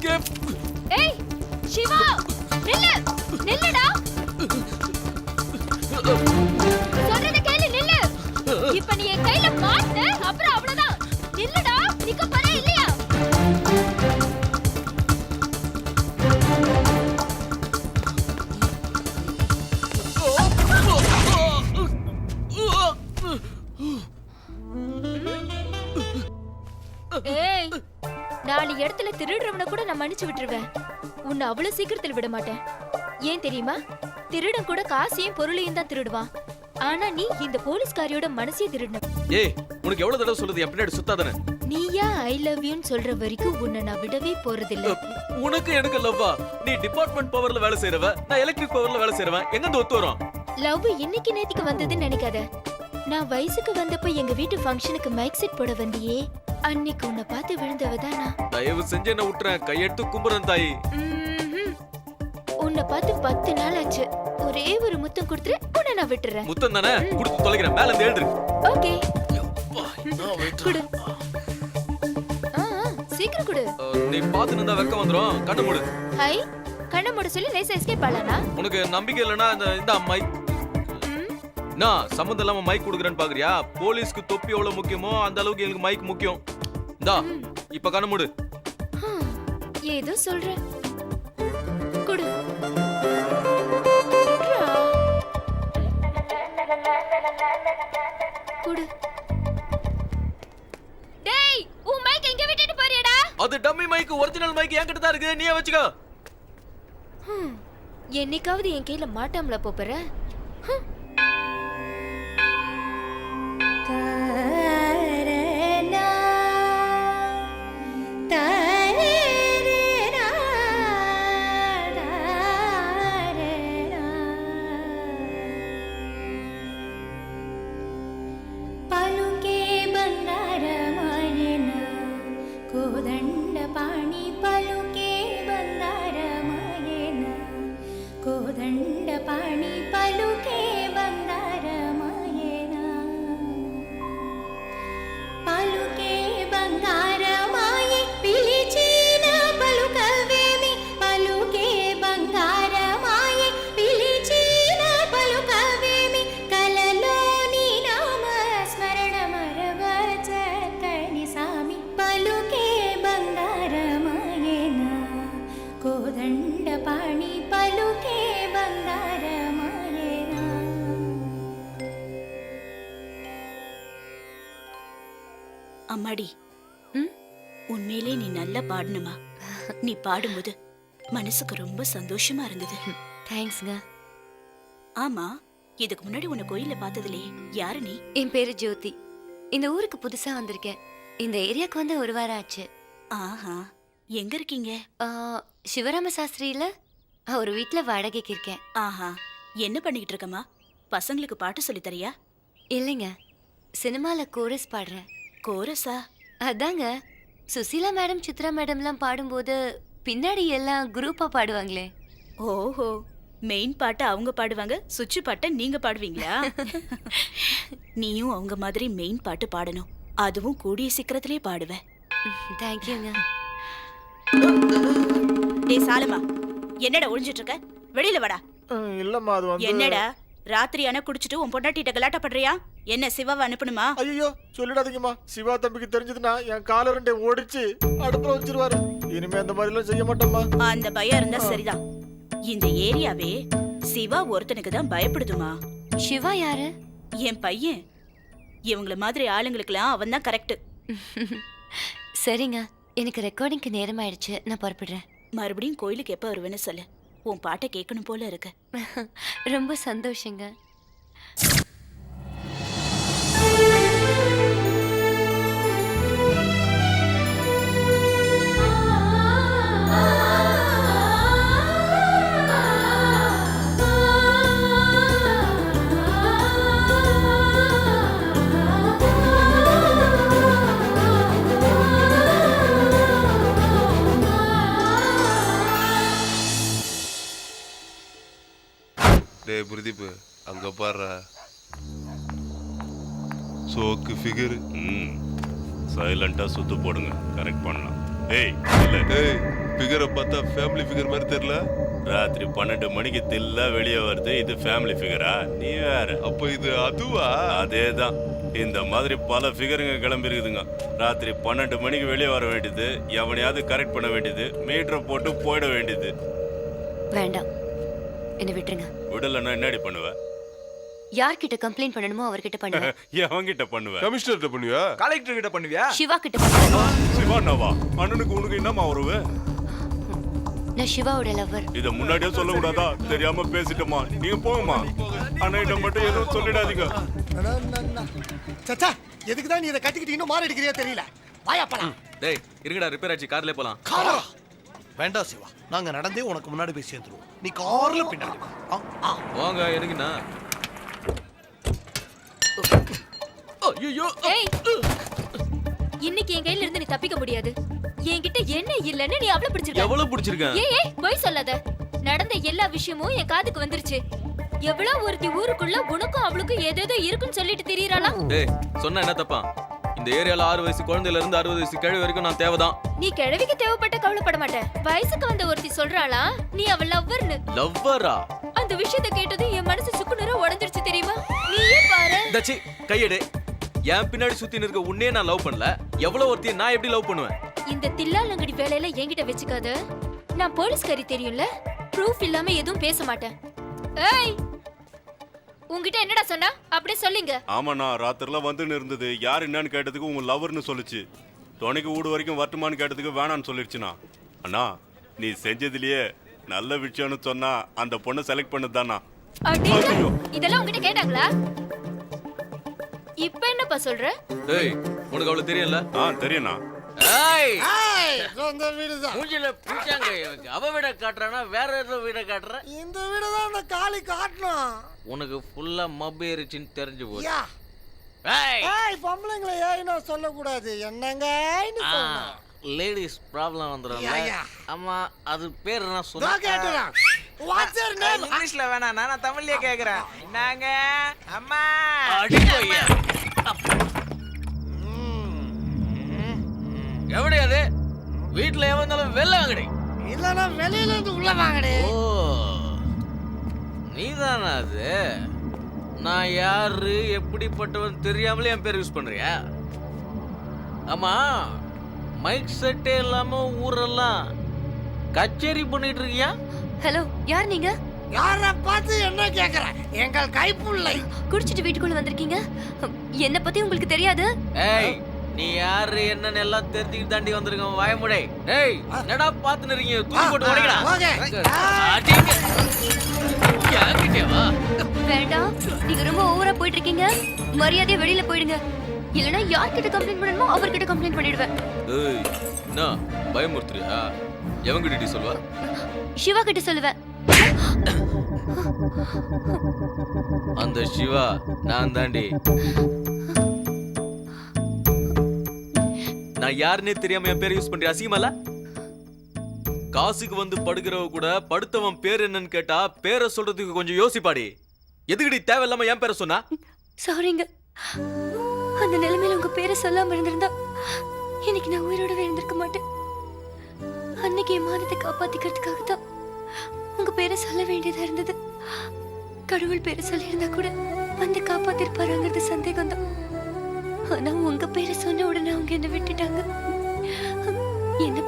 escape. ஏய் சிவா நில்லு நில்லுடா சொல்றத கேளு நில்லு இப்ப நீ என் கையில மாட்டு அப்புறம் அவ்வளவுதான் நில்லுடா நிக்க போற இல்லையா ஏய் நாலு இடத்துல திருடுறவனை கூட நான் மன்னிச்சு விட்டுருவேன் உன்னை அவ்வளவு சீக்கிரத்துல விட மாட்டேன் ஏன் தெரியுமா திருடன் கூட காசையும் பொருளையும் தான் திருடுவான் ஆனா நீ இந்த போலீஸ்காரியோட மனசையே திருடின ஏய் உனக்கு எவ்வளவு தடவை சொல்றது என் பின்னாடி சுத்தாதானே நீயா ஐ லவ் யூன்னு சொல்ற வரைக்கும் உன்னை நான் விடவே போறதில்ல உனக்கு எனக்கு லவ்வா நீ டிபார்ட்மெண்ட் பவர்ல வேலை செய்றவ நான் எலக்ட்ரிக் பவர்ல வேலை செய்றவன் எங்க இருந்து ஒத்து வரோம் லவ் இன்னைக்கு நேத்திக்கு வந்ததுன்னு நினைக்காத நான் வயசுக்கு வந்தப்ப எங்க வீட்டு ஃபங்க்ஷனுக்கு மைக் செட் போட வந்தியே அன்னைக்கு உன்னை பார்த்து விழுந்தவதான் நான் தயவு செஞ்சு என்ன விட்டுறேன் கையெடுத்து கும்புறேன் தாயி உன்னை பார்த்து 10 நாள் ஆச்சு ஒரே ஒரு முத்தம் கொடுத்துரு உன்னை நான் விட்டுறேன் முத்தம் தானே கொடுத்து தொலைக்கிறேன் மேல இருந்து எழுதுரு ஓகே குடு சீக்கிரம் குடு நீ பாத்து நின்றா வெக்க வந்துரும் கண்ணு மூடு ஹை கண்ணு மூட சொல்லி லேசா எஸ்கேப் ஆளனா உனக்கு நம்பிக்கை இல்லனா இந்த மைக் நான் சம்மந்தம் இல்லாம மைக் கொடுக்குறேன்னு பாக்குறியா போலீஸ்க்கு தொப்பி எவ்வளவு முக்கியமோ அந்த அளவுக்கு எனக்கு மைக் முக்கியம் இந்தா இப்ப கண்ணு மூடு ஏதோ சொல்ற குடு குடு டேய் உன் மைக் எங்க விட்டுட்டு போறியடா அது டம்மி மைக் ஒரிஜினல் மைக் என்கிட்ட தான் இருக்கு நீயே வச்சுக்கோ என்னைக்காவது என் கையில மாட்டாமல போற அம்மாடி உண்மையிலே நீ நல்லா பாடணுமா நீ பாடும்போது மனசுக்கு ரொம்ப சந்தோஷமா இருந்தது தேங்க்ஸ்ங்க ஆமா இதுக்கு முன்னாடி உன்னை கோயில்ல பார்த்ததுலே யாரு நீ என் பேரு ஜோதி இந்த ஊருக்கு புதுசா வந்திருக்கேன் இந்த ஏரியாக்கு வந்து ஒரு வாரம் ஆச்சு ஆஹா எங்க இருக்கீங்க சிவராம சாஸ்திரியில ஒரு வீட்டுல வாடகைக்கு இருக்கேன் ஆஹா என்ன பண்ணிக்கிட்டு இருக்கமா பசங்களுக்கு பாட்டு சொல்லி தரியா இல்லைங்க சினிமால கோரஸ் பாடுறேன் கோரஸா அதாங்க சுசீலா மேடம் சித்ரா மேடம்லாம் பாடும்போது பின்னாடி எல்லாம் குரூப்பா பாடுவாங்களே ஓஹோ மெயின் பாட்டை அவங்க பாடுவாங்க சுவிட்ச் பாட்டை நீங்க பாடுவீங்களா நீயும் அவங்க மாதிரி மெயின் பாட்டு பாடணும் அதுவும் கூடிய சீக்கிரத்திலே பாடுவேன் தேங்க்யூங்க டேய் சாலமா என்னடா ஒளிஞ்சிட்டு இருக்க வெளியில வாடா இல்லம்மா அது வந்து என்னடா ராத்திரி ஆனா குடிச்சிட்டு உன் பொண்டாட்டிட்ட கலாட்டா பண்றியா என்ன சிவாவை அனுப்பணுமா ஐயோ சொல்லிடாதீங்கம்மா சிவா தம்பிக்கு தெரிஞ்சதுன்னா என் கால ரெண்டே ஓடிச்சு அடுப்புல வச்சிருவாரு இனிமே அந்த மாதிரி எல்லாம் செய்ய மாட்டோம்மா அந்த பயம் இருந்தா சரிதான் இந்த ஏரியாவே சிவா ஒருத்தனுக்கு தான் பயப்படுதுமா சிவா யாரு என் பையன் இவங்கள மாதிரி ஆளுங்களுக்குலாம் அவன் தான் கரெக்ட் சரிங்க எனக்கு ரெக்கார்டிங்க்கு நேரம் ஆயிடுச்சு நான் புறப்படுறேன் மறுபடியும் கோயிலுக்கு எப்ப வருவேன்னு சொல்லு உன் பாட்டை கேட்கணும் போல இருக்கு ரொம்ப சந்தோஷங்க டேய் பிரதீப் அங்க பாரு சோக்கு ஃபிகர் சைலண்டா சுத்து போடுங்க கரெக்ட் பண்ணலாம். டேய் டேய் ஃபிகரை பார்த்தா ஃபேமிலி ஃபிகர் மாதிரி தெரியல. ராத்திரி 12 மணிக்கு தில்லா வெளியே வருது. இது ஃபேமிலி ஃபிகரா? நீ வேற. அப்ப இது அதுவா? அதேதான். இந்த மாதிரி பல ஃபிகருங்க கிளம்பி இருக்குதுங்க. ராத்திரி 12 மணிக்கு வெளியே வர வேண்டியது, எவனையாவது கரெக்ட் பண்ண வேண்டியது, மீட்டரை போட்டு போயிட வேண்டியது. வேண்டாம், என்ன விட்டுருங்க. விடலன்னா என்னடி பண்ணுவ? யார்கிட்ட கம்ப்ளைண்ட் பண்ணணுமோ அவர்கிட்ட பண்ணுவேன். எவன்கிட்ட பண்ணுவ? கமிஷனர்கிட்ட பண்ணுவியா? கலெக்டர் கிட்ட பண்ணுவியா? சிவா கிட்ட பண்ணுவேன். சிவானாவா? அண்ணனுக்கு உனக்கு என்னமா உறவு? நான் சிவாவோட லவ்வர். இத முன்னாடியே சொல்ல கூடாதா? தெரியாம பேசிட்டோமா? நீங்க போங்கம்மா. அண்ணா மட்டும் எதுவும் சொல்லிடாதீங்க. சச்சா, எதுக்கு தான் நீ இதை கட்டிக்கிட்டு இன்னும் மாறி அடிக்கிறியா தெரியல. வாயா போலாம். டேய் இருங்கடா, ரிப்பேர் ஆச்சு, கார்ல போலாம். காரா வேண்டாம் சிவா, நாங்க நடந்தே உனக்கு முன்னாடி போய் சேர்ந்துருவோம். நீ கார்ல பின்னாடி வா. வாங்க, எனக்குண்ணா. ஐயோ, ஏய், இன்னைக்கு என் கையில இருந்து நீ தப்பிக்க முடியாது. என்கிட்ட என்ன இல்லன்னு நீ அவளை பிடிச்சிருக்க. எவ்வளவு பிடிச்சிருக்கேன். ஏய் பொய் சொல்லாத. நடந்த எல்லா விஷயமும் என் காதுக்கு வந்துருச்சு. எவ்வளவு ஒருத்தி ஊருக்குள்ள உனக்கும் அவளுக்கும் ஏதேதோ இருக்குன்னு சொல்லிட்டு திரியறாளா? டேய் சொன்னா என்ன தப்பா? இந்த ஏரியால 6 வயசு குழந்தையில இருந்து 60 வயசு கிழவி வரைக்கும் நான் தேவைதான். நீ கிழவிக்கு தேவைப்பட்ட கவலைப்பட மாட்டேன். வயசுக்கு வந்த ஒருத்தி சொல்றாளா நீ அவ லவ்வர்னு. லவ்வரா? அந்த விஷயத்தை கேட்டதும் என் மனசு சுக்குநூறா உடைஞ்சிருச்சு தெரியுமா? நீயே பாரு. தச்சி கையெடு. என் பின்னாடி சுத்தி இருக்க உன்னையே நான் லவ் பண்ணல. எவ்வளவு ஒருத்தியை நான் எப்படி லவ் பண்ணுவேன்? இந்த தில்லாலங்கடி வேலையில என்கிட்ட வச்சுக்காத. நான் போலீஸ்காரி தெரியும்ல. ப்ரூஃப் இல்லாம எதுவும் பேச மாட்டேன். ஏய், உன்கிட்ட என்னடா சொன்னா? அப்படியே சொல்லுங்க. ஆமாண்ணா, ராத்திரில வந்துன்னு இருந்தது. யார் என்னன்னு கேட்டதுக்கு உங்க லவர்னு சொல்லுச்சு. துணைக்கு வீடு வரைக்கும் வரட்டுமான்னு கேட்டதுக்கு வேணான்னு சொல்லிடுச்சுண்ணா. அண்ணா, நீ செஞ்சதுலயே நல்ல விஷயம்னு சொன்னா அந்த பொண்ணை செலக்ட் பண்ணதுதானா? அடேங்க, இதெல்லாம் உன்கிட்ட கேட்டாங்களா? இப்ப என்னப்பா சொல்ற? ஏய் உனக்கு அவ்வளவு தெரியல? தெரியுண்ணா. ஏய் ஏய், சொந்த வீடுதான். மூஞ்சில பிடிச்சாங்க. அவ வீட காட்டுறானா வேற ஏதோ வீட காட்டுற? இந்த வீடு தான் அந்த காளி காட்டணும். உனக்கு ஃபுல்லா மப் ஏறிச்சுன்னு தெரிஞ்சு போச்சு. யா. ஏய் ஏய், பொம்பளைங்களை ஏய்னா சொல்லக்கூடாது. என்னங்கன்னு சொல்லணும். லேடிஸ் ப்ராப்ளம் வந்துரும். யா, யா. ஆமா, அது பேர் என்ன இதோ சொன்னா? கேட்டுறான். What's your name? இங்கிலீஷ்ல வேணாம், நான் தமிழ்லயே கேக்குறேன். என்னங்க அம்மா? அடிப்பையா. எவடி அது? வீட்ல எவனாலும் வெள்ள வாங்கடி. இல்லனா வெளியில இருந்து உள்ள வாங்கடி. ஓ நீதானா அது? நான் யாரு எப்படிப்பட்டவன் தெரியாமலே என் பேர் யூஸ் பண்றியா? ஆமா, மைக் செட்டே இல்லாம ஊரெல்லாம் கச்சேரி பண்ணிட்டு இருக்கியா? ஹலோ, யார் நீங்க? யார பார்த்து என்ன கேக்குற? எங்கள் கைப்புள்ளை. குடிச்சிட்டு வீட்டுக்குள்ள வந்திருக்கீங்க. என்ன பத்தி உங்களுக்கு தெரியாது? ஏய், நீ யாரு என்னன்னு எல்லாம் தெரிஞ்சுக்கிட்டு தாண்டி வந்திருக்கோம். வாயமுடை. ஏய், என்னடா பாத்துன்னு இருக்கீங்க? தூக்கி போட்டு உடைக்கடா. ஓகே. அடிங்க. யார்கிட்டயா வா? வேண்டாம், நீங்க ரொம்ப ஓவரா போயிட்டு இருக்கீங்க. மரியாதையா வெளியில போயிடுங்க. இல்லனா யார்கிட்ட கம்ப்ளைண்ட் பண்ணணுமோ அவர்கிட்ட கம்ப்ளைண்ட் பண்ணிடுவேன். ஏய், என்ன பயமுறுத்துறியா? எவங்கிட்ட சொல்வா? சிவா கிட்ட சொல்லுவேன். அந்த சிவா நான் தாண்டி. நான் யாருன்னே தெரியாம என் பேரை யூஸ் பண்றியா? அசிங்கமல்ல? காசுக்கு வந்து படுக்கிறவ கூட படுத்தவன் பேர் என்னன்னு கேட்டா பேரை சொல்றதுக்கு கொஞ்சம் யோசிப்பாடி. எதுக்குடி தேவையில்லாம என் பேரை சொன்னா? சாரிங்க. அந்த நிலைமையில உங்க பேரை சொல்லாம இருந்திருந்தா இன்னைக்கு நான் உயிரோடவே இருந்திருக்க மாட்டேன். அன்னைக்கு என் மானத்தை காப்பாத்திக்கிறதுக்காக தான் உங்க பேரை சொல்ல வேண்டியதா இருந்தது. கடவுள் பேரை சொல்லியிருந்தா கூட வந்து காப்பாத்திருப்பாருங்கிறது சந்தேகம் தான். ஆனா உங்க பேரை சொன்ன உடனே அவங்க என்ன விட்டுட்டாங்க. என்ன